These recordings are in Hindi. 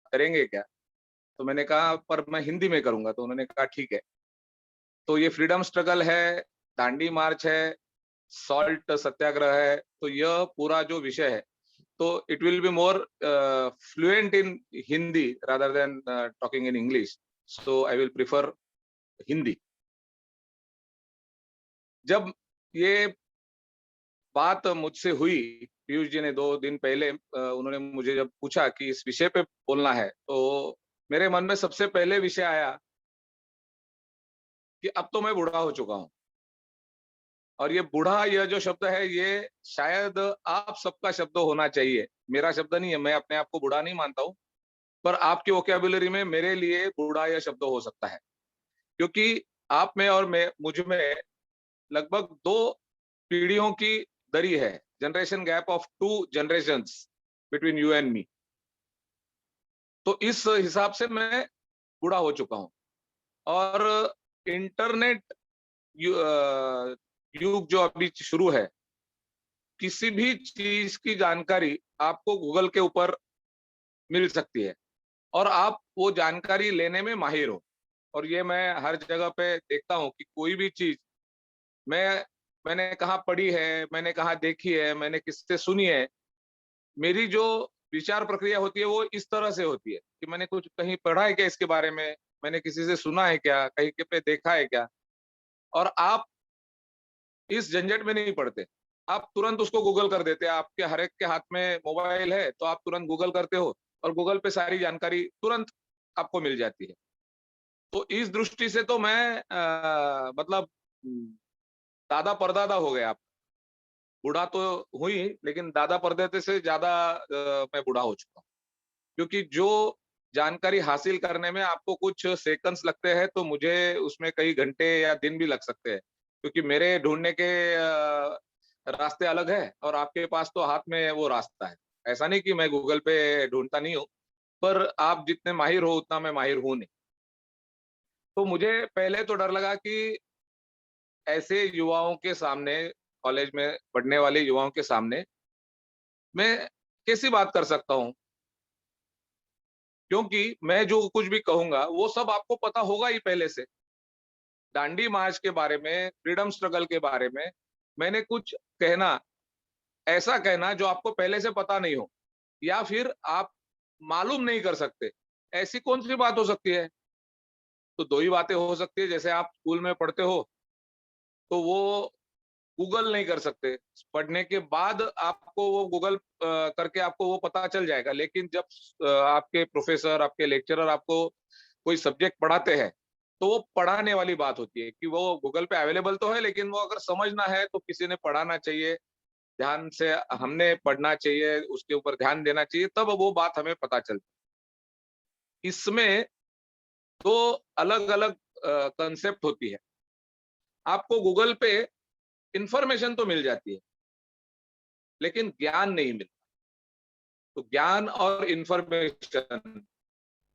करेंगे क्या? तो मैंने कहा पर मैं हिंदी में करूंगा। तो उन्होंने कहा ठीक है। तो ये फ्रीडम स्ट्रगल है, दांडी मार्च है, सॉल्ट सत्याग्रह है, तो यह पूरा जो विषय है, तो it will be more fluent in Hindi rather than talking in English, so I will prefer Hindi. जब ये बात मुझसे हुई, पीयूष जी ने 2 दिन पहले उन्होंने मुझे जब पूछा कि इस विषय पे बोलना है, तो मेरे मन में सबसे पहले विषय आया कि अब तो मैं बूढ़ा हो चुका हूँ। और ये बूढ़ा, यह जो शब्द है, ये शायद आप सबका शब्द होना चाहिए। मेरा शब्द नहीं है, मैं अपने आप को बूढ़ा नहीं मानता हूँ, पर आपकी वोकैब्युलरी में मेरे लिए बूढ़ा यह शब्द हो सकता है। क्योंकि आप में और मैं, मुझ में लगभग 2 पीढ़ियों की दरी है, generation gap of 2 generations between you and me. तो इस हिसाब से मैं बूढ़ा हो चुका हूँ। और इंटरनेट युग जो अभी शुरू है, किसी भी चीज की जानकारी आपको गूगल के ऊपर मिल सकती है और आप वो जानकारी लेने में माहिर हो। और ये मैं हर जगह पे देखता हूँ कि कोई भी चीज मैं मैंने कहाँ पढ़ी है, मैंने कहाँ देखी है, मैंने किससे सुनी है, मेरी जो विचार प्रक्रिया होती है वो इस तरह से होती है कि मैंने कुछ कहीं पढ़ा है क्या इसके बारे में, मैंने किसी से सुना है क्या, कहीं के पे देखा है क्या। और आप इस झंझट में नहीं पड़ते, आप तुरंत उसको गूगल कर देते हैं। आपके हर एक के हाथ में मोबाइल है, तो आप तुरंत गूगल करते हो और गूगल पे सारी जानकारी तुरंत आपको मिल जाती है। तो इस दृष्टि से तो मैं मतलब दादा परदादा हो गया। बूढ़ा तो हुई, लेकिन दादा परदादे से ज्यादा मैं बूढ़ा हो चुका हूँ। क्योंकि जो जानकारी हासिल करने में आपको कुछ सेकंड्स लगते हैं, तो मुझे उसमें कई घंटे या दिन भी लग सकते हैं। क्योंकि मेरे ढूँढने के रास्ते अलग है और आपके पास तो हाथ में वो रास्ता है। ऐसा नहीं कि मैं गूगल पे ढूँढता नहीं हूँ, पर आप जितने माहिर हो उतना मैं माहिर हूँ नहीं। तो मुझे पहले तो डर लगा कि ऐसे युवाओं के सामने, कॉलेज में पढ़ने वाले युवाओं के सामने मैं कैसी बात कर सकता हूँ? क्योंकि मैं जो कुछ भी कहूँगा वो सब आपको पता होगा ही पहले से। दांडी मार्च के बारे में, फ्रीडम स्ट्रगल के बारे में मैंने कुछ कहना, ऐसा कहना जो आपको पहले से पता नहीं हो या फिर आप मालूम नहीं कर सकते, ऐसी कौन-सी बात हो सकती है? तो 2 ही बातें हो सकती है। जैसे आप स्कूल में पढ़ते हो, तो वो गूगल नहीं कर सकते। पढ़ने के बाद आपको वो गूगल करके आपको वो पता चल जाएगा। लेकिन जब आपके प्रोफ़ेसर, आपके लेक्चरर आपको कोई सब्जेक्ट पढ़ाते हैं, तो वो पढ़ाने वाली बात होती है कि वो गूगल पे अवेलेबल तो है, लेकिन वो अगर समझना है तो किसी ने पढ़ाना चाहिए, ध्यान से हमने पढ़ना चाहिए, उसके ऊपर ध्यान देना चाहिए, तब वो बात हमें पता चलती है। इसमें 2 अलग-अलग कांसेप्ट होती है। आपको गूगल पे इन्फॉर्मेशन तो मिल जाती है, लेकिन ज्ञान नहीं मिलता। तो ज्ञान और इन्फॉर्मेशन,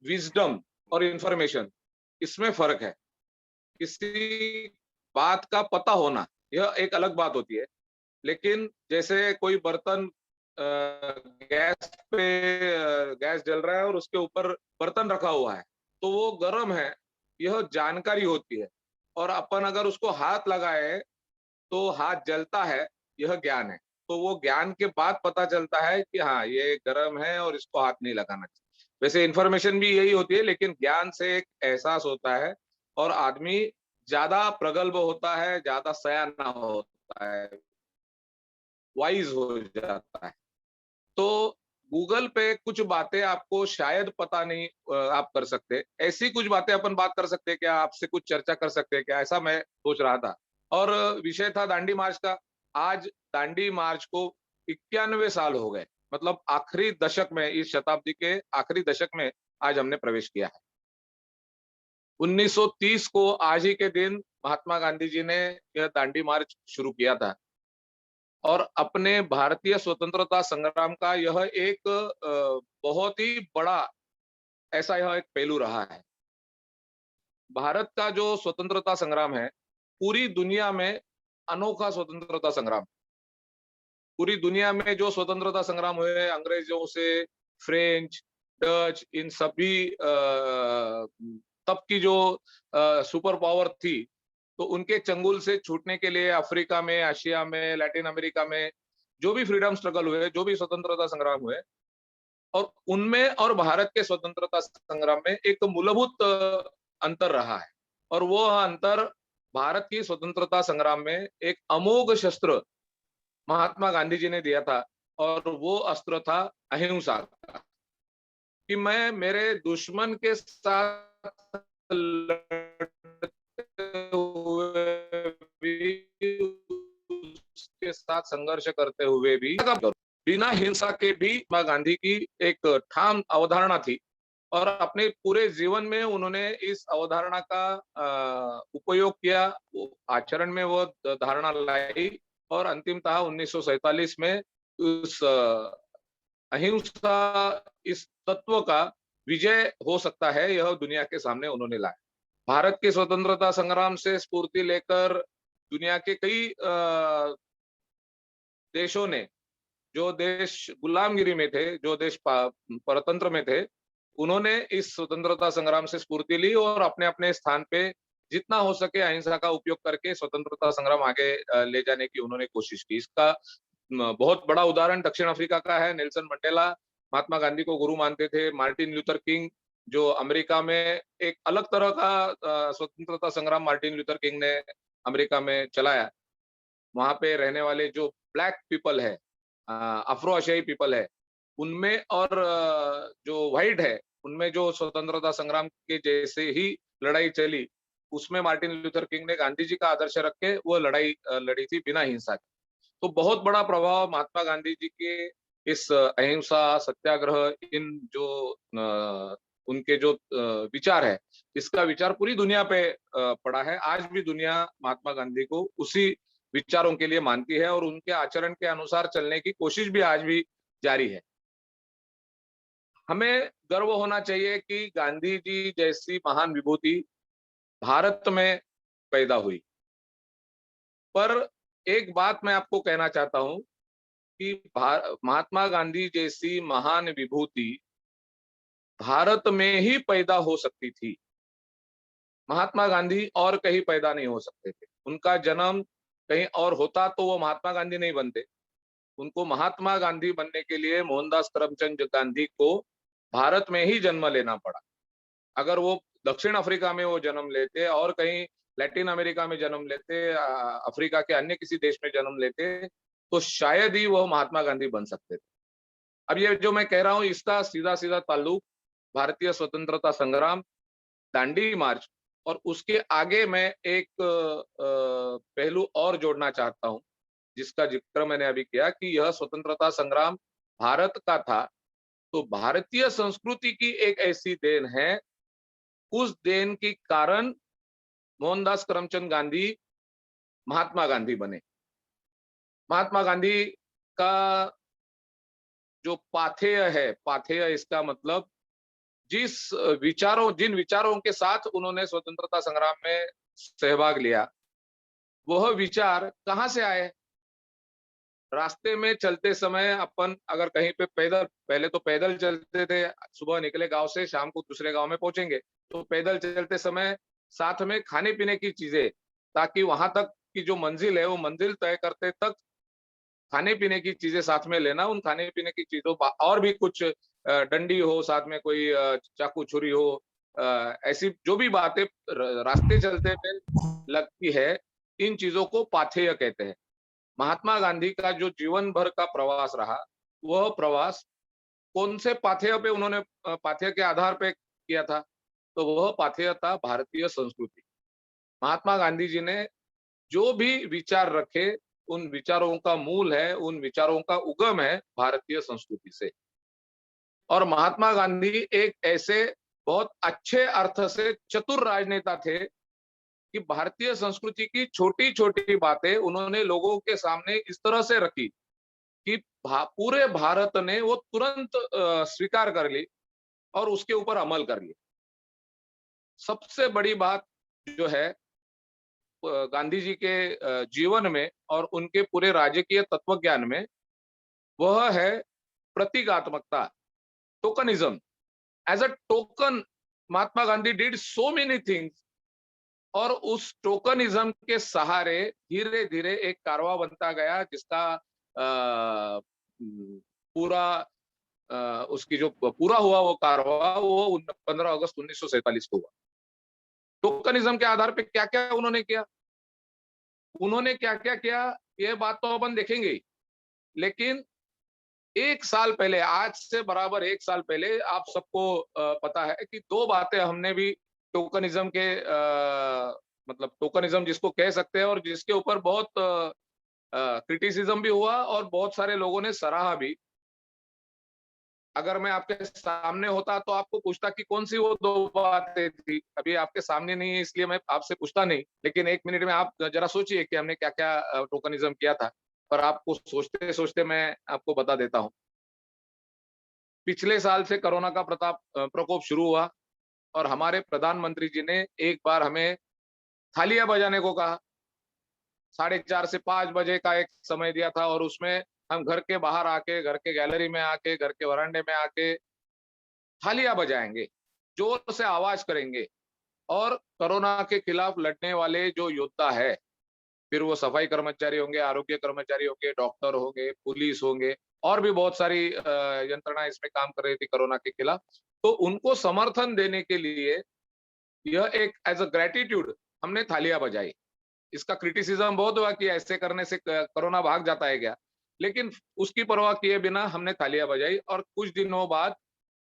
विज़डम और इन्फॉर्मेशन, इसमें फ़र्क है। किसी बात का पता होना, यह एक अलग बात होती है। लेकिन जैसे कोई बर्तन गैस पे गैस जल रहा है और उसके ऊपर बर्तन रखा हुआ है, तो वो गरम है, यह जानकारी होती है। और अपन अगर उसको हाथ लगाए, तो हाथ जलता है, यह ज्ञान है। तो वो ज्ञान के बाद पता चलता है कि हाँ, ये गरम है और इसको हाथ नहीं लगाना चाहिए। वैसे इन्फॉर्मेशन भी यही होती है, लेकिन ज्ञान से एक एहसास होता है और आदमी ज़्यादा प्रगल्भ होता है, ज़्यादा सयाना होता है, वाइज़ हो जाता है। तो गूगल पे कुछ बातें आपको शायद पता नहीं आप कर सकते। ऐसी कुछ बातें अपन बात कर सकते हैं क्या? आपसे कुछ चर्चा कर सकते हैं क्या? ऐसा मैं सोच रहा था। और विषय था दांडी मार्च का। आज दांडी मार्च को 91 साल हो गए। मतलब आखिरी दशक में, इस शताब्दी के आखिरी दशक में आज हमने प्रवेश किया है। 1930 को आज ही के दिन महात्मा गांधी जी ने यह दांडी मार्च शुरू किया था। और अपने भारतीय स्वतंत्रता संग्राम का यह एक बहुत ही बड़ा ऐसा यह एक पहलू रहा है। भारत का जो स्वतंत्रता संग्राम है, पूरी दुनिया में अनोखा स्वतंत्रता संग्राम। पूरी दुनिया में जो स्वतंत्रता संग्राम हुए अंग्रेजों से, फ्रेंच, डच, इन सभी तब की जो सुपर पावर थी, तो उनके चंगुल से छूटने के लिए अफ्रीका में, एशिया में, लैटिन अमेरिका में जो भी फ्रीडम स्ट्रगल हुए, जो भी स्वतंत्रता संग्राम हुए, और उनमें और भारत के स्वतंत्रता संग्राम में एक मूलभूत अंतर रहा है। और वो अंतर भारत की स्वतंत्रता संग्राम में एक अमोघ शस्त्र महात्मा गांधी जी ने दिया था, और वो अस्त्र था अहिंसा का, कि मैं मेरे दुश्मन के साथ लड़ते हुए भी, उसके साथ संघर्ष करते हुए भी, बिना हिंसा के भी महात्मा गांधी की एक ठाम अवधारणा थी, और अपने पूरे जीवन में उन्होंने इस अवधारणा का उपयोग किया, आचरण में वो धारणा लाई, और अंतिमतः 1947 में उस अहिंसा, इस तत्व का विजय हो सकता है, यह दुनिया के सामने उन्होंने लाया। भारत के स्वतंत्रता संग्राम से स्फूर्ति लेकर दुनिया के कई देशों ने, जो देश गुलामगिरी में थे, जो देश परतंत्र में थे, उन्होंने इस स्वतंत्रता संग्राम से स्फूर्ति ली और अपने अपने स्थान पे जितना हो सके अहिंसा का उपयोग करके स्वतंत्रता संग्राम आगे ले जाने की उन्होंने कोशिश की। इसका बहुत बड़ा उदाहरण दक्षिण अफ्रीका का है। नेल्सन मंडेला महात्मा गांधी को गुरु मानते थे। मार्टिन लूथर किंग, जो अमेरिका में एक अलग तरह का स्वतंत्रता संग्राम मार्टिन लूथर किंग ने अमेरिका में चलाया। वहां पे रहने वाले जो ब्लैक पीपल है, अफ्रो एशियाई पीपल है, उनमें और जो व्हाइट है, उनमें जो स्वतंत्रता संग्राम के जैसे ही लड़ाई चली, उसमें मार्टिन लूथर किंग ने गांधी जी का आदर्श रख के वो लड़ाई लड़ी थी बिना हिंसा के। तो बहुत बड़ा प्रभाव महात्मा गांधी जी के इस अहिंसा, सत्याग्रह, इन जो उनके जो विचार है, इसका विचार पूरी दुनिया पे पड़ा है। आज भी दुनिया महात्मा गांधी को उसी विचारों के लिए मानती है, और उनके आचरण के अनुसार चलने की कोशिश भी आज भी जारी है। हमें गर्व होना चाहिए कि गांधी जी जैसी महान विभूति भारत में पैदा हुई। पर एक बात मैं आपको कहना चाहता हूं कि महात्मा गांधी जैसी महान विभूति भारत में ही पैदा हो सकती थी। महात्मा गांधी और कहीं पैदा नहीं हो सकते थे। उनका जन्म कहीं और होता तो वो महात्मा गांधी नहीं बनते। उनको महात्मा गांधी बनने के लिए मोहनदास करमचंद गांधी को भारत में ही जन्म लेना पड़ा। अगर वो दक्षिण अफ्रीका में वो जन्म लेते और कहीं लैटिन अमेरिका में जन्म लेते, अफ्रीका के अन्य किसी देश में जन्म लेते, तो शायद ही वो महात्मा गांधी बन सकते थे। अब ये जो मैं कह रहा हूँ, इसका सीधा सीधा ताल्लुक भारतीय स्वतंत्रता संग्राम, दांडी मार्च, और उसके आगे मैं एक पहलू और जोड़ना चाहता हूँ, जिसका जिक्र मैंने अभी किया कि यह स्वतंत्रता संग्राम भारत का था, तो भारतीय संस्कृति की एक ऐसी देन है, उस देन के कारण मोहनदास करमचंद गांधी महात्मा गांधी बने। महात्मा गांधी का जो पाथेय है, पाथेय इसका मतलब जिन विचारों के साथ उन्होंने स्वतंत्रता संग्राम में सहभाग लिया, वह विचार कहाँ से आए? रास्ते में चलते समय अपन अगर कहीं पे पैदल, पहले तो पैदल चलते थे, सुबह निकले गांव से, शाम को दूसरे गांव में पहुंचेंगे, तो पैदल चलते समय साथ में खाने पीने की चीजें, ताकि वहां तक की जो मंजिल है वो मंजिल तय करते तक खाने पीने की चीजें साथ में लेना। उन खाने पीने की चीजों और भी कुछ डंडी हो, साथ में कोई चाकू छुरी हो, ऐसी जो भी बातें रास्ते चलते में लगती है, इन चीजों को पाथेय कहते हैं। महात्मा गांधी का जो जीवन भर का प्रवास रहा, वह प्रवास कौन से पाथेय पे उन्होंने पाथेय के आधार पे किया था? तो वह पाथेय था भारतीय संस्कृति। महात्मा गांधी जी ने जो भी विचार रखे, उन विचारों का मूल है, उन विचारों का उगम है भारतीय संस्कृति से। और महात्मा गांधी एक ऐसे बहुत अच्छे अर्थ से चतुर राजनेता थे कि भारतीय संस्कृति की छोटी छोटी बातें उन्होंने लोगों के सामने इस तरह से रखी कि पूरे भारत ने वो तुरंत स्वीकार कर ली और उसके ऊपर अमल कर लिया। सबसे बड़ी बात जो है गांधी जी के जीवन में और उनके पूरे राजकीय तत्वज्ञान में, वह है प्रतीकात्मकता, tokenism. As a token Mahatma Gandhi did so many things, और उस टोकनिज्म के सहारे धीरे धीरे एक कारवा बनता गया, जिसका पूरा उसकी जो पूरा हुआ वो कारवा, वो 15 अगस्त 1947 को हुआ। टोकनिज्म के आधार पे क्या क्या उन्होंने किया, उन्होंने क्या क्या किया, ये बात तो अपन देखेंगे ही। लेकिन एक साल पहले, आज से बराबर एक साल पहले, आप सबको पता है कि दो बातें हमने भी टोकनिज्म के मतलब टोकनिज्म जिसको कह सकते हैं, और जिसके ऊपर बहुत क्रिटिसिज्म भी हुआ और बहुत सारे लोगों ने सराहा भी। अगर मैं आपके सामने होता तो आपको पूछता कि कौन सी वो दो बातें थी। अभी आपके सामने नहीं है इसलिए मैं आपसे पूछता नहीं, लेकिन एक मिनट में आप जरा सोचिए कि हमने क्या क्या टोकनिज्म किया था, पर आपको सोचते सोचते मैं आपको बता देता हूँ। पिछले साल से कोरोना का प्रकोप शुरू हुआ, और हमारे प्रधानमंत्री जी ने एक बार हमें थालियां बजाने को कहा। 4:30 से 5 बजे का एक समय दिया था, और उसमें हम घर के बाहर आके, घर के गैलरी में आके, घर के वरांडे में आके थालियां बजाएंगे, जोर से आवाज करेंगे, और कोरोना के खिलाफ लड़ने वाले जो योद्धा है, फिर वो सफाई कर्मचारी होंगे, आरोग्य कर्मचारी होंगे, डॉक्टर होंगे, पुलिस होंगे, और भी बहुत सारी यंत्रणा इसमें काम कर रही थी कोरोना के खिलाफ। तो उनको समर्थन देने के लिए यह एक एज अ ग्रेटिट्यूड हमने थालियां बजाई। इसका क्रिटिसिज्म बहुत हुआ कि ऐसे करने से कोरोना भाग जाता है क्या, लेकिन उसकी परवाह किए बिना हमने थालियां बजाई। और कुछ दिनों बाद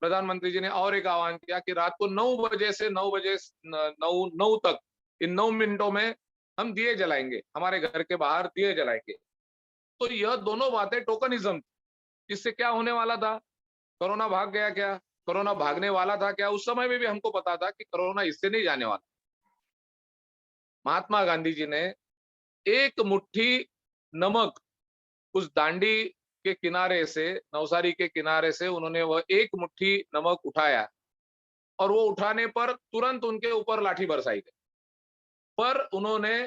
प्रधानमंत्री जी ने और एक आह्वान किया कि रात को 9 बजे से 9 बजे 9 तक, इन 9 मिनटों में हम दिए जलाएंगे, हमारे घर के बाहर दिए जलाएंगे। तो यह दोनों बातें टोकनिज्म, इससे क्या होने वाला था, कोरोना भाग गया क्या, कोरोना भागने वाला था क्या, उस समय में भी हमको पता था कि कोरोना इससे नहीं जाने वाला। महात्मा गांधी जी ने एक मुट्ठी नमक उस दांडी के किनारे से, नवसारी के किनारे से, उन्होंने वह एक मुट्ठी नमक उठाया, और वो उठाने पर तुरंत उनके ऊपर लाठी बरसाई गई। पर उन्होंने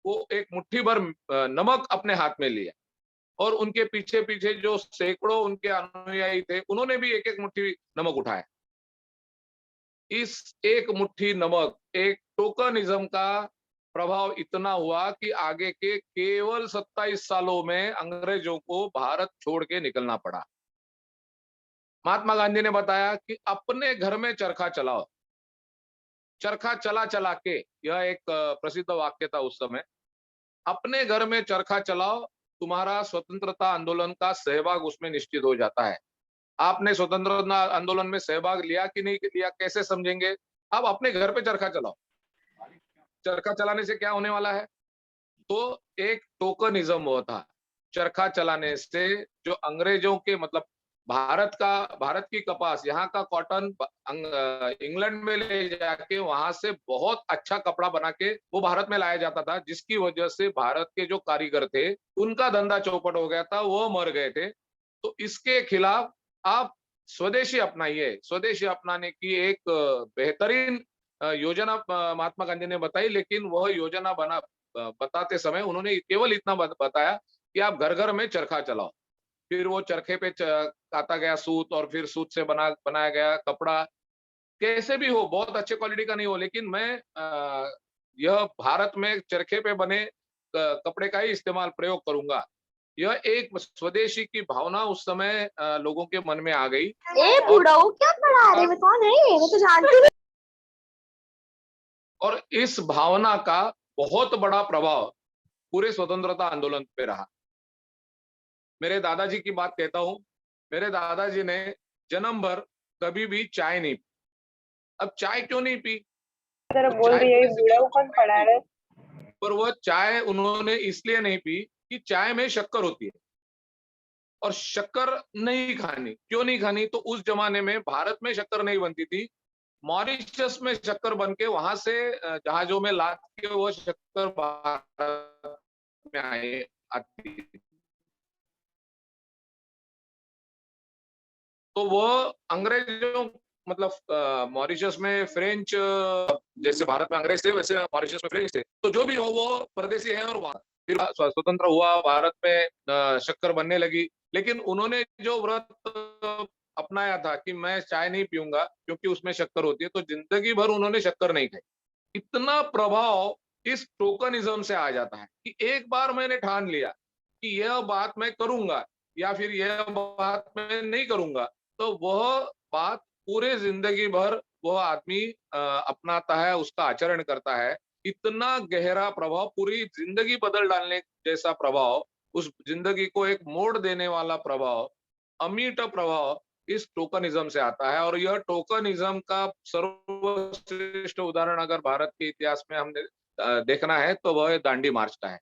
वो एक मुट्ठी भर नमक अपने हाथ में लिया, और उनके पीछे पीछे जो सैकड़ों उनके अनुयायी थे, उन्होंने भी एक एक मुट्ठी नमक उठाया। इस एक मुट्ठी नमक, एक टोकनिज्म का प्रभाव इतना हुआ कि आगे के केवल 27 सालों में अंग्रेजों को भारत छोड़ के निकलना पड़ा। महात्मा गांधी ने बताया कि अपने घर में चरखा चलाओ। चरखा चला चला के, यह एक प्रसिद्ध वाक्य था उस समय। अपने घर में चरखा चलाओ, तुम्हारा स्वतंत्रता आंदोलन का सहभाग उसमें निश्चित हो जाता है। आपने स्वतंत्रता आंदोलन में सहभाग लिया कि नहीं लिया, कैसे समझेंगे? आप अपने घर पे चरखा चलाओ। चरखा चलाने से क्या होने वाला है? तो एक टोकनिज्म हुआ था। चरखा चलाने से जो अंग्रेजों के मतलब भारत की कपास, यहाँ का कॉटन इंग्लैंड में ले जाके वहां से बहुत अच्छा कपड़ा बना के वो भारत में लाया जाता था, जिसकी वजह से भारत के जो कारीगर थे उनका धंधा चौपट हो गया था, वो मर गए थे। तो इसके खिलाफ आप स्वदेशी अपनाइए। स्वदेशी अपनाने की एक बेहतरीन योजना महात्मा गांधी ने बताई, लेकिन वह योजना बताते समय उन्होंने केवल इतना बताया कि आप घर घर में चरखा चलाओ। फिर वो चरखे पे काता गया सूत, और फिर सूत से बनाया गया कपड़ा। कैसे भी हो, बहुत अच्छे क्वालिटी का नहीं हो, लेकिन मैं यह भारत में चरखे पे बने कपड़े का ही इस्तेमाल प्रयोग करूंगा। यह एक स्वदेशी की भावना उस समय लोगों के मन में आ गई। ए बुढ़ाऊ, क्या पढ़ा रहे, मैं कौन है, मैं तो जानती नहीं। और इस भावना का बहुत बड़ा प्रभाव पूरे स्वतंत्रता आंदोलन पे रहा। मेरे दादाजी की बात कहता हूं। मेरे दादाजी ने जन्म भर कभी भी चाय नहीं पी। अब चाय क्यों नहीं पी? तरह वो बोल चाय रही है, पीने से बुढ़ाऊ क्यों कौन नहीं पढ़ा पी? रहे। पर वह चाय उन्होंने इसलिए नहीं पी कि चाय में शक्कर होती है, और शक्कर नहीं खानी। क्यों नहीं खानी? तो उस जमाने में भारत में शक्कर नहीं बनती थी, मॉरिशस में शक्कर बन के वहां से जहाजों में लाद के वो शक्कर भारत में आती थी। तो वो अंग्रेजों मतलब मॉरिशस में फ्रेंच, जैसे भारत में अंग्रेज थे वैसे मॉरिशस में फ्रेंच थे, तो जो भी हो वो परदेसी है। और वहां फिर स्वतंत्र हुआ, भारत में शक्कर बनने लगी। लेकिन उन्होंने जो व्रत अपनाया था कि मैं चाय नहीं पीऊंगा क्योंकि उसमें शक्कर होती है, तो जिंदगी भर उन्होंने शक्कर नहीं खाई। इतना प्रभाव इस टोकनिज्म से आ जाता है कि एक बार मैंने ठान लिया कि यह बात मैं करूंगा या फिर यह बात मैं नहीं करूंगा, तो वह बात पूरे जिंदगी भर वह आदमी अपनाता है, उसका आचरण करता है। इतना गहरा प्रभाव, पूरी जिंदगी बदल डालने जैसा प्रभाव, उस जिंदगी को एक मोड़ देने वाला प्रभाव, अमीट प्रभाव इस टोकनिज्म से आता है। और यह टोकनिज्म का सर्वश्रेष्ठ उदाहरण अगर भारत के इतिहास में हमने देखना है तो वह दांडी मार्च का है।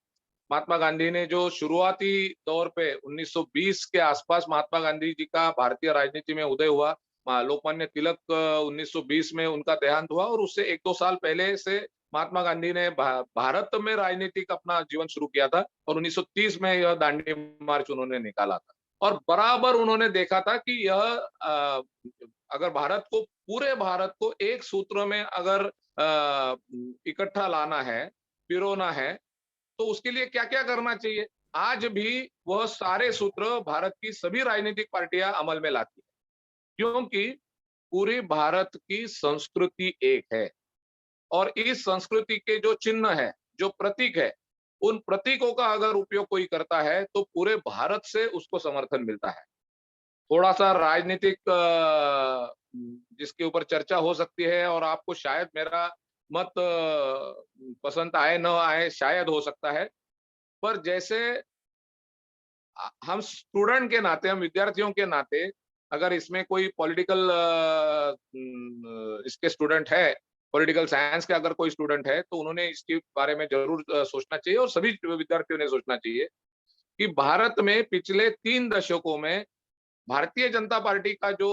महात्मा गांधी ने जो शुरुआती दौर पे 1920 के आसपास महात्मा गांधी जी का भारतीय राजनीति में उदय हुआ। लोकमान्य तिलक 1920 में उनका देहांत हुआ और उससे 1-2 साल पहले से महात्मा गांधी ने भारत में राजनीतिक अपना जीवन शुरू किया था और 1930 में यह दांडी मार्च उन्होंने निकाला था। और बराबर उन्होंने देखा था कि यह अगर भारत को, पूरे भारत को एक सूत्र में अगर इकट्ठा लाना है, पिरोना है, तो उसके लिए क्या-क्या करना चाहिए? आज भी वह सारे सूत्र भारत की सभी राजनीतिक पार्टियां अमल में लाती है, क्योंकि पूरे भारत की संस्कृति एक है और इस संस्कृति के जो चिन्ह है, जो प्रतीक है, उन प्रतीकों का अगर उपयोग कोई करता है, तो पूरे भारत से उसको समर्थन मिलता है। थोड़ा-सा राजनीतिक जिसके ऊपर चर्चा हो सकती है और आपको शायद मेरा मत पसंद आए, ना आए, शायद हो सकता है। पर जैसे हम स्टूडेंट के नाते, हम विद्यार्थियों के नाते, अगर इसमें कोई पॉलिटिकल इसके स्टूडेंट है, पॉलिटिकल साइंस के अगर कोई स्टूडेंट है, तो उन्होंने इसके बारे में ज़रूर सोचना चाहिए और सभी विद्यार्थियों ने सोचना चाहिए कि भारत में पिछले 3 दशकों में भारतीय जनता पार्टी का जो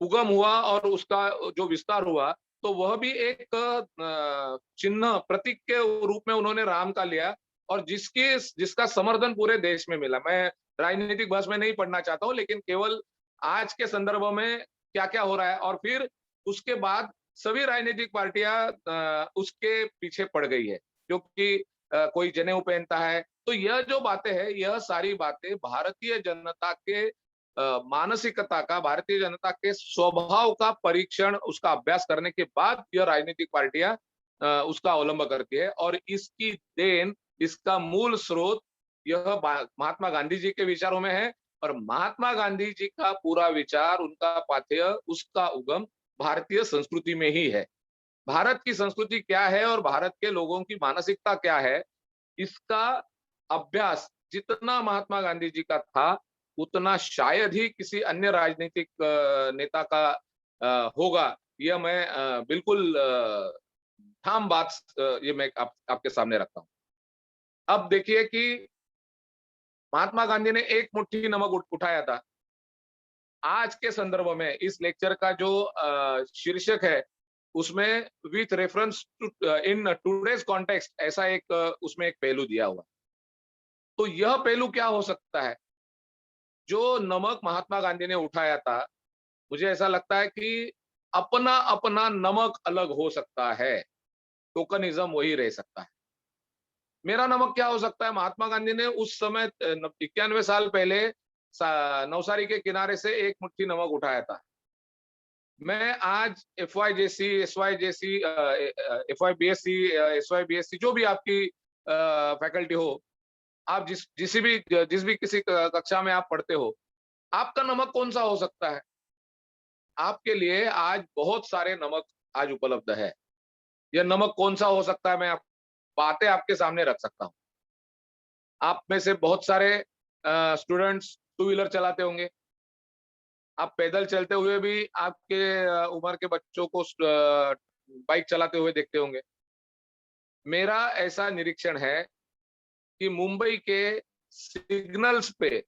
उगम हुआ और उसका जो विस्तार हुआ, तो वह भी एक चिन्ह, प्रतीक के रूप में उन्होंने राम का लिया और जिसका समर्थन पूरे देश में मिला। मैं राजनीतिक बहस में नहीं पढ़ना चाहता हूँ, लेकिन केवल आज के संदर्भ में क्या-क्या हो रहा है और फिर उसके बाद सभी राजनीतिक पार्टियां उसके पीछे पड़ गई है, क्योंकि कोई जनेऊ पहनता है। तो यह जो बातें हैं, यह सारी बातें भारतीय जनता के मानसिकता का, भारतीय जनता के स्वभाव का परीक्षण, उसका अभ्यास करने के बाद यह राजनीतिक पार्टियां उसका अवलंब करती है और इसकी देन, इसका मूल स्रोत यह महात्मा गांधी जी के विचारों में है और महात्मा गांधी जी का पूरा विचार, उनका पाथेय, उसका उगम भारतीय संस्कृति में ही है। भारत की संस्कृति क्या है और भारत के लोगों की मानसिकता क्या है, इसका अभ्यास जितना महात्मा गांधी जी का था, उतना शायद ही किसी अन्य राजनीतिक नेता का होगा। यह मैं बिल्कुल ठाम बात ये मैं आपके सामने रखता हूँ। अब देखिए कि महात्मा गांधी ने एक मुट्ठी नमक उठाया था। आज के संदर्भ में इस लेक्चर का जो शीर्षक है, उसमें with reference to in today's context, ऐसा एक उसमें एक पहलू दिया हुआ। तो यह पहलू क्या हो सकता है? जो नमक महात्मा गांधी ने उठाया था, मुझे ऐसा लगता है कि अपना-अपना नमक अलग हो सकता है, टोकनिज़्म वही रह सकता है। मेरा नमक क्या हो सकता है? महात्मा गांधी ने उस समय 91 साल पहले नवसारी के किनारे से एक मुट्ठी नमक उठाया था। मैं आज एफवाय जैसी, एसवाय जैसी, एफवाय बीएससी, एसवाय बीएससी, जो भी आपकी फैकल्टी हो, आप जिस भी किसी कक्षा में आप पढ़ते हो, आपका नमक कौन-सा हो सकता है? आपके लिए आज बहुत सारे नमक आज उपलब्ध है। यह नमक कौन-सा हो सकता है, मैं बातें आपके सामने रख सकता हूँ। आप में से बहुत सारे स्टूडेंट्स टू व्हीलर चलाते होंगे। आप पैदल चलते हुए भी आपके उम्र के बच्चों को बाइक चलाते हुए देखते होंगे। मेरा ऐसा निरीक्षण है कि मुंबई के सिग्नल्स पे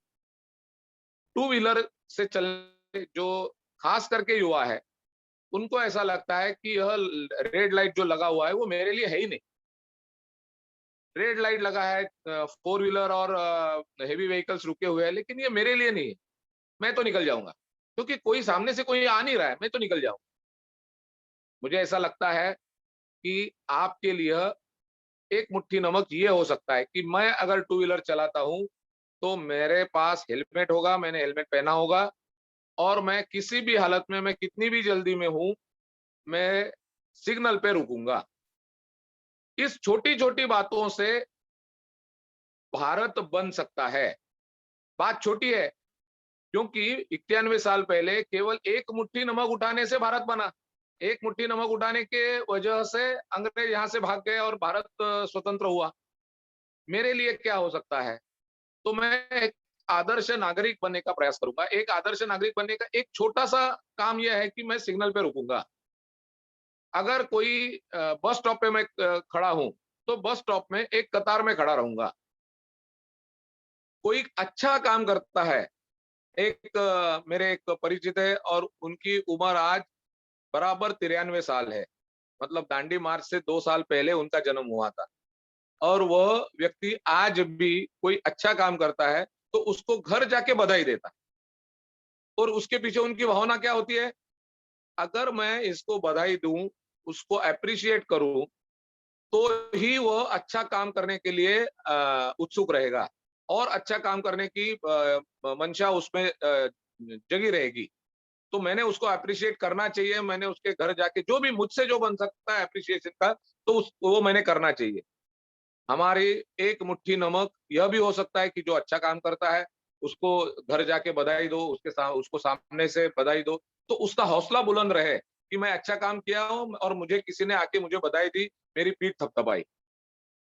टू व्हीलर से चलने जो खास करके युवा है, उनको ऐसा लगता है कि यह रेड लाइट जो लगा हुआ है वो मेरे लिए है ही नहीं। रेड लाइट लगा है, फोर व्हीलर और हेवी व्हीकल्स रुके हुए हैं, लेकिन ये मेरे लिए नहीं है। मैं तो निकल जाऊंगा क्योंकि कोई सामने से कोई आ नहीं रहा है, मैं तो निकल जाऊंगा। मुझे ऐसा लगता है कि आपके लिए एक मुट्ठी नमक ये हो सकता है कि मैं अगर टू व्हीलर चलाता हूँ तो मेरे पास हेलमेट होगा, मैंने हेलमेट पहना होगा और मैं किसी भी हालत में, मैं कितनी भी जल्दी में हूँ, मैं सिग्नल पे रुकूंगा। इस छोटी-छोटी बातों से भारत बन सकता है। बात छोटी है, क्योंकि 91 साल पहले केवल एक मुट्ठी नमक उठाने से भारत बना। एक मुट्ठी नमक उठाने के वजह से अंग्रेज यहाँ से भाग गए और भारत स्वतंत्र हुआ। मेरे लिए क्या हो सकता है? तो मैं एक आदर्श नागरिक बनने का प्रयास करूँगा। एक आदर्श नागरिक बनने का एक छोटा-सा काम यह है कि मैं सिग्नल पे रुकूँगा। अगर कोई बस स्टॉप पे मैं खड़ा हूँ, तो बस स्टॉप में एक कतार में खड़ा रहूँगा। कोई अच्छा काम करता है, एक मेरे एक परिचित है और उनकी उम्र आज बराबर 93 साल है। मतलब दांडी मार्च से 2 साल पहले उनका जन्म हुआ था और वह व्यक्ति आज भी कोई अच्छा काम करता है, तो उसको घर जाके बधाई देता है और उसके पीछे उनकी भावना क्या होती है? अगर मैं इसको बधाई दूँ, उसको एप्रिशिएट करूँ, तो ही वह अच्छा काम करने के लिए उत्सुक रहेगा और अच्छा काम करने की मंशा उसमें जगी रहेगी। तो मैंने उसको एप्रिशिएट करना चाहिए, मैंने उसके घर जाके जो भी मुझसे जो बन सकता है एप्रिशिएशन का, तो उस वो मैंने करना चाहिए। हमारी एक मुट्ठी नमक यह भी हो सकता है कि जो अच्छा काम करता है, उसको घर जाके बधाई दो, उसको सामने से बधाई दो, तो उसका हौसला बुलंद रहे कि मैं अच्छा काम किया हूँ और मुझे किसी ने आके मुझे बधाई दी, मेरी पीठ थपथपाई।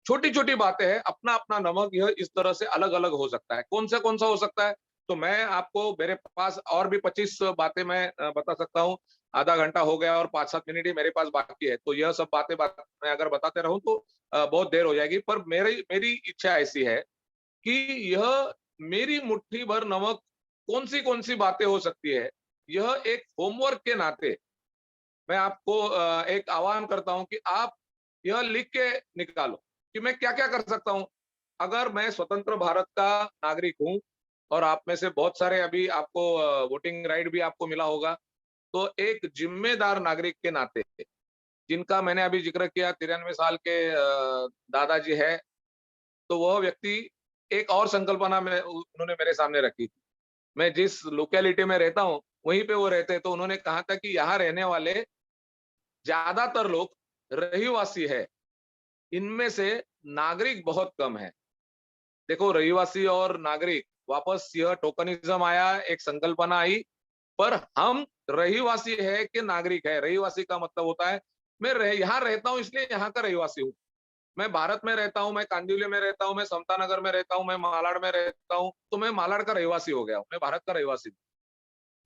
छोटी-छोटी बातें हैं, अपना-अपना नमक यह इस तरह से अलग-अलग हो सकता है। कौन-सा हो सकता है? तो मैं आपको मेरे पास और भी 25 बातें मैं बता सकता हूँ। आधा घंटा हो गया और 5-7 मिनट ही मेरे पास बाकी है। तो यह सब बातें मैं अगर बताते रहूँ तो बहुत देर हो जाएगी। पर मेरी मेरी इच्छा ऐसी है कि यह मेरी मुट्ठी भर नमक कौन-सी बातें हो सकती है, यह एक होमवर्क के नाते मैं आपको एक आह्वान करता हूँ कि आप यह लिख के निकालो कि मैं क्या-क्या कर सकता हूँ। अगर मैं स्वतंत्र भारत का नागरिक हूँ और आप में से बहुत सारे अभी आपको वोटिंग राइट भी आपको मिला होगा, तो एक जिम्मेदार नागरिक के नाते, जिनका मैंने अभी ज़िक्र किया 93 साल के दादाजी हैं, तो वह व्यक्ति एक और संकल्पना में उन्होंने मेरे सामने रखी। मैं जिस लोकेलिटी में रहता हूँ, वहीं पे वो रहते हैं, तो उन्होंने कहा था कि यहाँ रहने वाले ज्यादातर लोग रहिवासी है, इनमें से नागरिक बहुत कम है। देखो रहिवासी और नागरिक वापस यह टोकनिज्म आया, एक संकल्पना आई, पर हम रहिवासी है कि नागरिक है। रहिवासी का मतलब होता है मैं यहाँ रहता हूँ इसलिए यहाँ का रहिवासी हूँ। मैं भारत में रहता हूँ, मैं कांदिवली में रहता हूँ, मैं समता नगर में रहता हूँ, मैं मालाड में रहता हूँ, तो मैं मालाड का रहिवासी हो गया हूँ, मैं भारत का रहिवासी हूँ।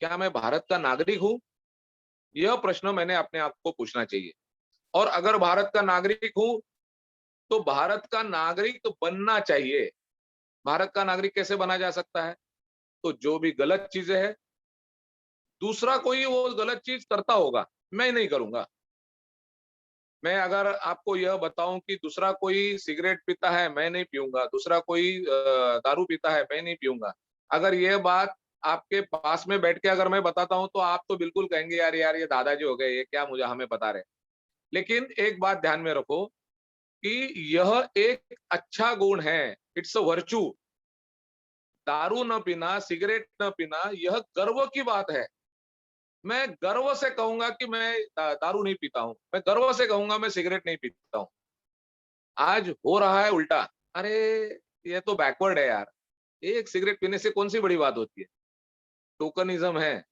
क्या मैं भारत का नागरिक हूँ? यह प्रश्न मैंने अपने आप को पूछना चाहिए। और अगर भारत का नागरिक हूँ, तो भारत का नागरिक तो बनना चाहिए। भारत का नागरिक कैसे बना जा सकता है? तो जो भी गलत चीज़ें हैं, दूसरा कोई वो गलत चीज़ करता होगा, मैं नहीं करूँगा। मैं अगर आपको यह बताऊँ कि दूसरा कोई सिगरेट पीता है, मैं नहीं पीऊँगा। दूसरा कोई दारू पीता है, मैं नहीं पीऊँगा। अगर ये बात आपके पास में बैठ के अगर मैं बताता हूँ, तो आप तो बिल्कुल कहेंगे, "यार, यार, ये दादाजी हो गए, ये क्या मुझे हमें बता रहे हैं।" लेकिन एक बात ध्यान में रखो कि यह एक अच्छा गुण है, इट्स अ वर्च्यू। दारू न पीना, सिगरेट न पीना, यह गर्व की बात है। मैं गर्व से कहूँगा कि मैं दारू नहीं पीता हूँ। मैं गर्व से कहूँगा मैं सिगरेट नहीं पीता हूँ। आज हो रहा है उल्टा। अरे! ये तो बैकवर्ड है यार। एक सिगरेट पीने से कौन-सी बड़ी बात होती है? टोकनिज़्म है।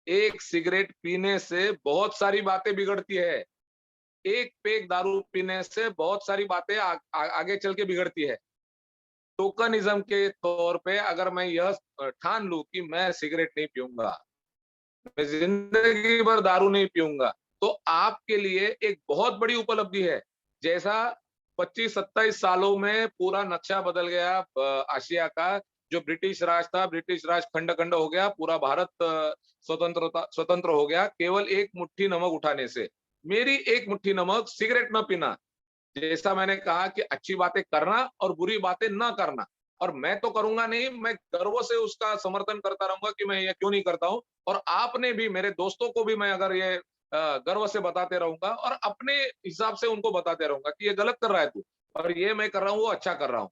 एक सिगरेट पीने से बहुत सारी बातें बिगड़ती है। एक पेग दारू पीने से बहुत सारी बातें आगे चल के बिगड़ती है। टोकनिज़्म के तौर पे अगर मैं यह ठान लूँ कि मैं सिगरेट नहीं पीऊँगा, मैं ज़िंदगी भर दारू नहीं पीऊँगा, तो आपके लिए एक बहुत बड़ी उपलब्धि है। जैसा 25-27 सालों में पूरा नक्शा बदल गया आसिया का, जो ब्रिटिश राज था, ब्रिटिश राज खंड-खंड हो गया, पूरा भारत स्वतंत्र हो गया, केवल एक मुट्ठी नमक उठाने से। मेरी एक मुट्ठी नमक सिगरेट ना पीना, जैसा मैंने कहा कि अच्छी बातें करना और बुरी बातें ना करना और मैं तो करूंगा नहीं, मैं गर्व से उसका समर्थन करता रहूंगा कि मैं ये क्यों नहीं करता हूं और आपने भी मेरे दोस्तों को भी मैं अगर ये गर्व से बताते रहूंगा और अपने हिसाब से उनको बताते रहूंगा कि ये गलत कर रहा है तू और ये मैं कर रहा हूँ वो अच्छा कर रहा हूँ।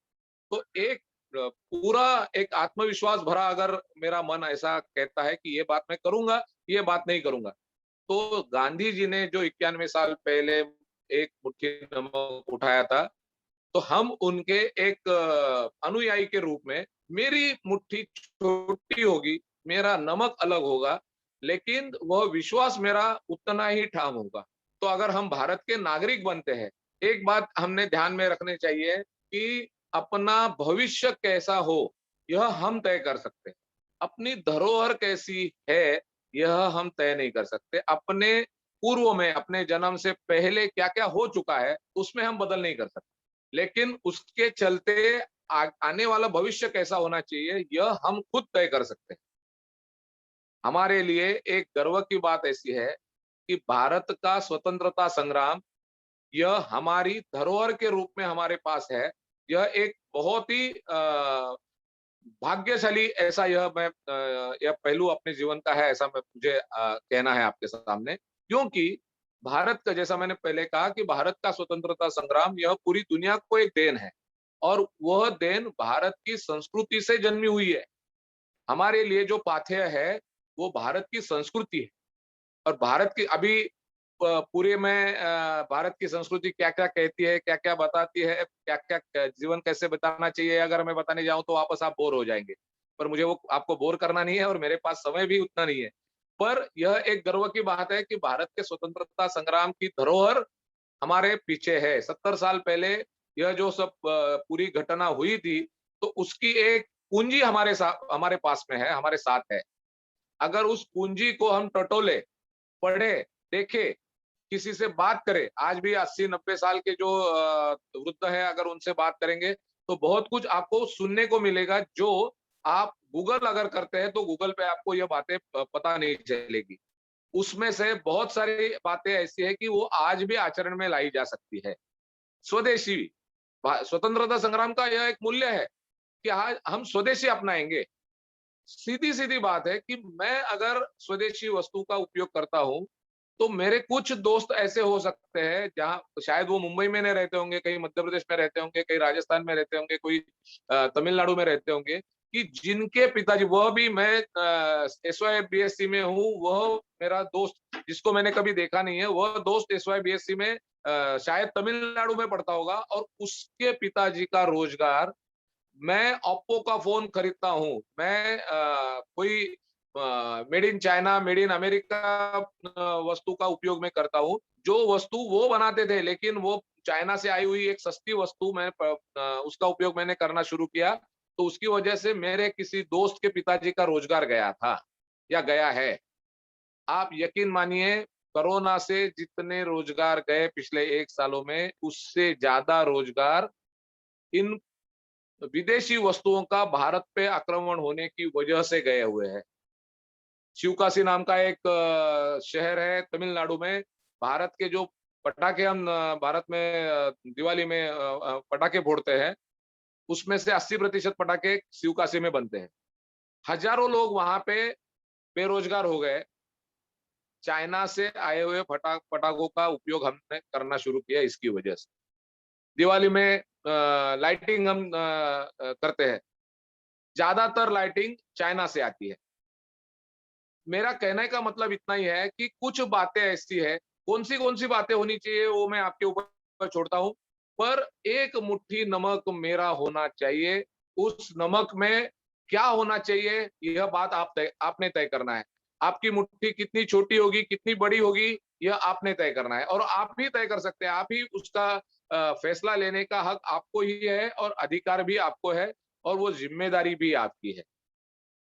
तो एक पूरा एक आत्मविश्वास भरा अगर मेरा मन ऐसा कहता है कि ये बात मैं करूंगा, ये बात नहीं करूंगा, तो गांधी जी ने जो 91 साल पहले एक मुट्ठी नमक उठाया था, तो हम उनके एक अनुयायी के रूप में मेरी मुट्ठी छोटी होगी, मेरा नमक अलग होगा, लेकिन वह विश्वास मेरा उतना ही ठाम होगा। तो अगर हम भारत के नागरिक बनते हैं, एक बात हमने ध्यान में रखनी चाहिए कि अपना भविष्य कैसा हो, यह हम तय कर सकते हैं। अपनी धरोहर कैसी है, यह हम तय नहीं कर सकते। अपने पूर्व में, अपने जन्म से पहले क्या-क्या हो चुका है, उसमें हम बदल नहीं कर सकते। लेकिन उसके चलते आने वाला भविष्य कैसा होना चाहिए, यह हम खुद तय कर सकते हैं। हमारे लिए एक गर्व की बात ऐसी है कि भारत का स्वतंत्रता संग्राम, यह हमारी धरोहर के रूप में हमारे पास है। यह एक बहुत ही भाग्यशाली ऐसा यह पहलू अपने जीवन का है, ऐसा मुझे कहना है आपके सामने। क्योंकि भारत का, जैसा मैंने पहले कहा कि भारत का स्वतंत्रता संग्राम यह पूरी दुनिया को एक देन है, और वह देन भारत की संस्कृति से जन्मी हुई है। हमारे लिए जो पाथेय है, वो भारत की संस्कृति है। और भारत की अभी पूरे में भारत की संस्कृति क्या-क्या कहती है, क्या-क्या बताती है, क्या-क्या जीवन कैसे बिताना चाहिए, अगर मैं बताने जाऊँ तो वापस आप बोर हो जाएँगे। पर मुझे वो आपको बोर करना नहीं है और मेरे पास समय भी उतना नहीं है। पर यह एक गर्व की बात है कि भारत के स्वतंत्रता संग्राम की धरोहर हमारे पीछे है। 70 साल पहले यह जो सब पूरी घटना हुई थी, तो उसकी एक पूंजी हमारे पास में है, हमारे साथ है। अगर उस पूंजी को हम टटोले, पढ़े, देखे, किसी से बात करें, आज भी 80-90 साल के जो वृद्ध है, अगर उनसे बात करेंगे, तो बहुत कुछ आपको सुनने को मिलेगा, जो आप गूगल अगर करते हैं, तो गूगल पे आपको ये बातें पता नहीं चलेगी। उसमें से बहुत सारी बातें ऐसी हैं कि वो आज भी आचरण में लाई जा सकती है। स्वदेशी, स्वतंत्रता संग्राम का यह एक मूल्य है कि आज हम स्वदेशी अपनाएँगे। सीधी-सीधी बात है कि मैं अगर स्वदेशी वस्तु का उपयोग करता हूँ, तो मेरे कुछ दोस्त ऐसे हो सकते हैं, जहाँ शायद वो मुंबई में नहीं रहते होंगे, कहीं मध्य प्रदेश में रहते होंगे, कहीं राजस्थान में रहते होंगे, कोई तमिलनाडु में रहते होंगे, कि जिनके पिताजी, वह भी मैं एसवाय बीएससी में हूँ, वह मेरा दोस्त जिसको मैंने कभी देखा नहीं है, वह दोस्त एसवाय बीएससी में शायद तमिलनाडु में पढ़ता होगा, और उसके पिताजी का रोजगार, मैं ओप्पो का फ़ोन खरीदता हूँ, मैं कोई made in China, made in America वस्तु का उपयोग मैं करता हूँ। जो वस्तु वो बनाते थे, लेकिन वो चाइना से आई हुई एक सस्ती वस्तु उसका उपयोग मैंने करना शुरू किया, तो उसकी वजह से मेरे किसी दोस्त के पिताजी का रोजगार गया था या गया है। आप यकीन मानिए, कोरोना से जितने रोजगार गए पिछले 1 सालों में, उससे ज़्यादा रोजगार इन विदेशी वस्तुओं का भारत पे आक्रमण होने की वजह से गए हुए हैं। शिवकाशी नाम का एक शहर है तमिलनाडु में। भारत के जो पटाखे हम भारत में दिवाली में पटाखे फोड़ते हैं, उसमें से 80% पटाखे शिवकाशी में बनते हैं। हज़ारों लोग वहाँ पे बेरोजगार हो गए। चाइना से आए हुए पटाखों का उपयोग हमने करना शुरू किया इसकी वजह से। दिवाली में लाइटिंग हम करते हैं। ज़्यादातर लाइटिंग चाइना से आती है। मेरा कहने का मतलब इतना ही है कि कुछ बातें ऐसी है, कौन सी बातें होनी चाहिए वो मैं आपके ऊपर छोड़ता हूँ। पर एक मुट्ठी नमक मेरा होना चाहिए, उस नमक में क्या होना चाहिए, यह बात आपने तय करना है। आपकी मुट्ठी कितनी छोटी होगी, कितनी बड़ी होगी, यह आपने तय करना है, और आप ही तय कर सकते हैं। आप ही उसका फैसला लेने का हक आपको ही है, और अधिकार भी आपको है, और वो ज़िम्मेदारी भी आपकी है।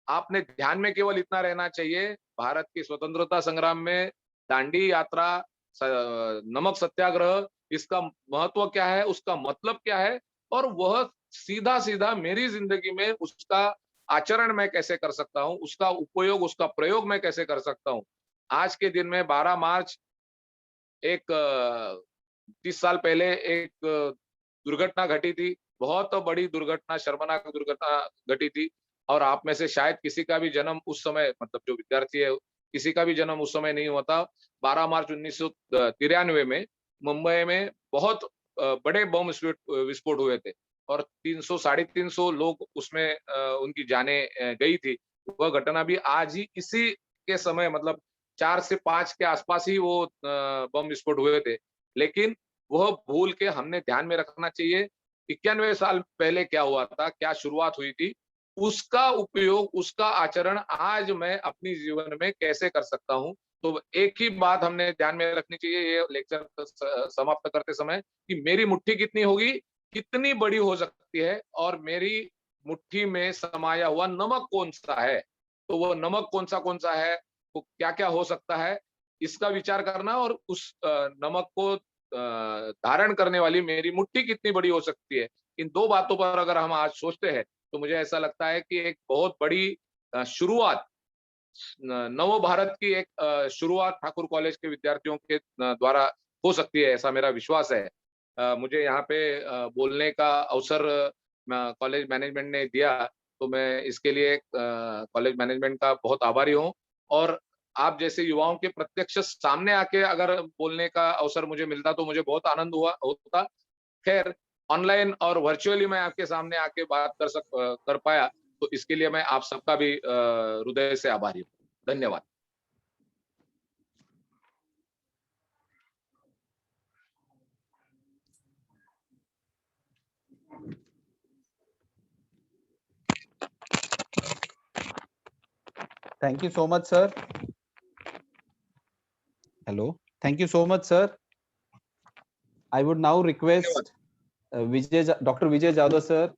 आपने ध्यान में केवल इतना रहना चाहिए, भारत की स्वतंत्रता संग्राम में दांडी यात्रा, नमक सत्याग्रह, इसका महत्व क्या है, उसका मतलब क्या है, और वह सीधा-सीधा मेरी जिंदगी में उसका आचरण मैं कैसे कर सकता हूँ, उसका उपयोग, उसका प्रयोग मैं कैसे कर सकता हूँ। आज के दिन में 12 मार्च एक 30 साल पहले एक दुर्घटना घटी थी। बहुत बड़ी दुर्घटना, शर्मनाक दुर्घटना घटी थी, और आप में से शायद किसी का भी जन्म उस समय, मतलब जो विद्यार्थी है, किसी का भी जन्म उस समय नहीं हुआ था। 12 मार्च 1993 में मुंबई में बहुत बड़े बम विस्फोट हुए थे, और 300 साढ़े 300 लोग उसमें उनकी जानें गई थी। वह घटना भी आज ही इसी के समय मतलब 4 से 5 के आसपास ही वो बम विस्फोट हुए थे। लेकिन वह भूल के हमने ध्यान में रखना चाहिए 91 साल पहले क्या हुआ था, क्या शुरुआत हुई थी, उसका उपयोग, उसका आचरण आज मैं अपनी जीवन में कैसे कर सकता हूँ। तो एक ही बात हमने ध्यान में रखनी चाहिए ये लेक्चर समाप्त करते समय कि मेरी मुट्ठी कितनी होगी, कितनी बड़ी हो सकती है और मेरी मुट्ठी में समाया हुआ नमक कौन-सा है। तो वो नमक कौन-सा है, वो क्या-क्या हो सकता है, इसका विचार करना और उस नमक को धारण करने वाली मेरी मुट्ठी कितनी बड़ी हो सकती है। इन 2 बातों पर अगर हम आज सोचते हैं, तो मुझे ऐसा लगता है कि एक बहुत बड़ी शुरुआत नव भारत की एक शुरुआत ठाकुर कॉलेज के विद्यार्थियों के द्वारा हो सकती है, ऐसा मेरा विश्वास है। मुझे यहाँ पे बोलने का अवसर कॉलेज मैनेजमेंट ने दिया, तो मैं इसके लिए कॉलेज मैनेजमेंट का बहुत आभारी हूँ और आप जैसे युवाओं के प्रत्यक्ष सामने आके अगर बोलने का अवसर मुझे मिलता, तो मुझे बहुत आनंद हुआ होता। खैर, ऑनलाइन और वर्चुअली मैं आपके सामने आके बात कर पाया, तो इसके लिए मैं आप सबका भी हृदय से आभारी हूँ। धन्यवाद। Thank you so much, sir. Hello. Thank you so much, sir. I would now request Dr. Vijay Jadhav, sir,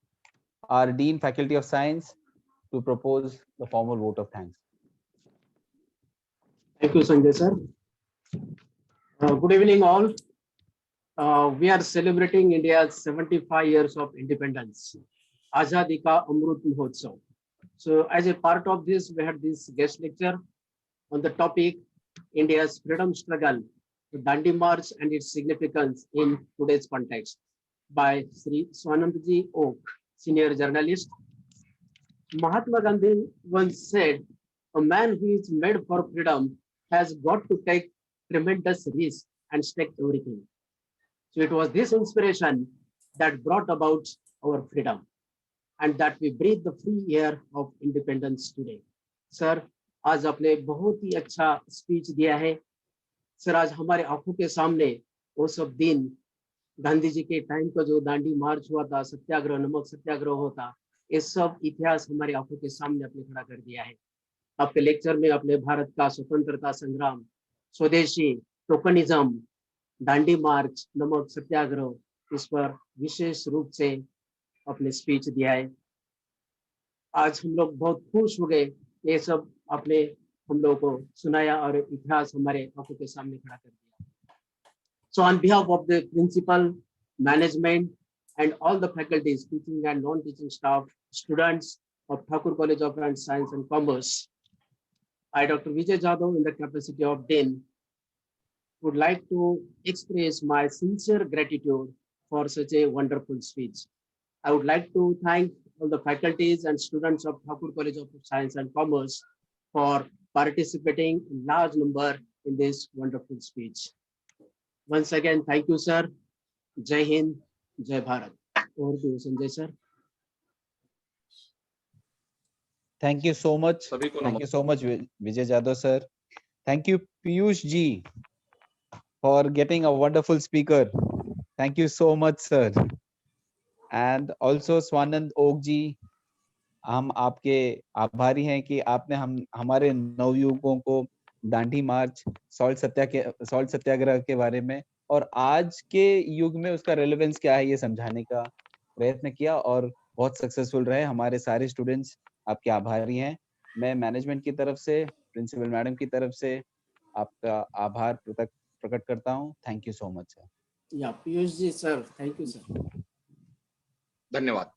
our Dean, Faculty of Science, to propose the formal vote of thanks. Thank you, Sanjay sir. Good evening, all. We are celebrating India's 75 years of independence, Azadi Ka Amrut Mahotsav. So, as a part of this, we had this guest lecture on the topic India's freedom struggle, the Dandi March and its significance in today's context, by Sri Swanandji Oak, senior journalist. Mahatma Gandhi once said, "A man who is made for freedom has got to take tremendous risk and stake everything." So it was this inspiration that brought about our freedom and that we breathe the free air of independence today. Sir, आज आपने बहुत ही अच्छा स्पीच दिया है। सर, आज हमारे आंखों के सामने वो सब दिन गांधी जी के टाइम का जो दांडी मार्च हुआ था, सत्याग्रह, नमक सत्याग्रह होता, ये सब इतिहास हमारी आंखों के सामने आपने खड़ा कर दिया है। आपके लेक्चर में आपने भारत का स्वतंत्रता संग्राम, स्वदेशी, टोकनिज्म, दांडी मार्च, नमक सत्याग्रह, इस पर विशेष रूप से अपने स्पीच दिया है। आज हम लोग बहुत खुश हो गए, ये सब आपने हम लोगों को सुनाया और इतिहास हमारे आंखों के सामने खड़ा कर दिया। So on behalf of the principal, management and all the faculties, teaching and non-teaching staff, students of Thakur College of Science and Commerce, I, Dr. Vijay Jadhav, in the capacity of Dean, would like to express my sincere gratitude for such a wonderful speech. I would like to thank all the faculties and students of Thakur College of Science and Commerce for participating in large number in this wonderful speech. Once again, thank you, sir. Jai Hind, Jai Bharat. Over to you, Sanjay sir. Thank you so much. Thank you so much, Vijay Jadhav, sir. Thank you, Piyush ji, for getting a wonderful speaker. Thank you so much, sir. And also Swanand Oak ji, हम आपके आभारी हैं कि आपने हमारे नवयुवकों को दांडी मार्च, सॉल्ट सत्याग्रह के बारे में और आज के युग में उसका रेलेवेंस क्या है ये समझाने का प्रयत्न किया और बहुत सक्सेसफुल रहे। हमारे सारे स्टूडेंट्स आपके आभारी हैं। मैं मैनेजमेंट की तरफ से, प्रिंसिपल मैडम की तरफ से आपका आभार प्रकट करता हूँ। Thank you so much sir. या Piyush ji sir, thank you sir. धन्यवाद।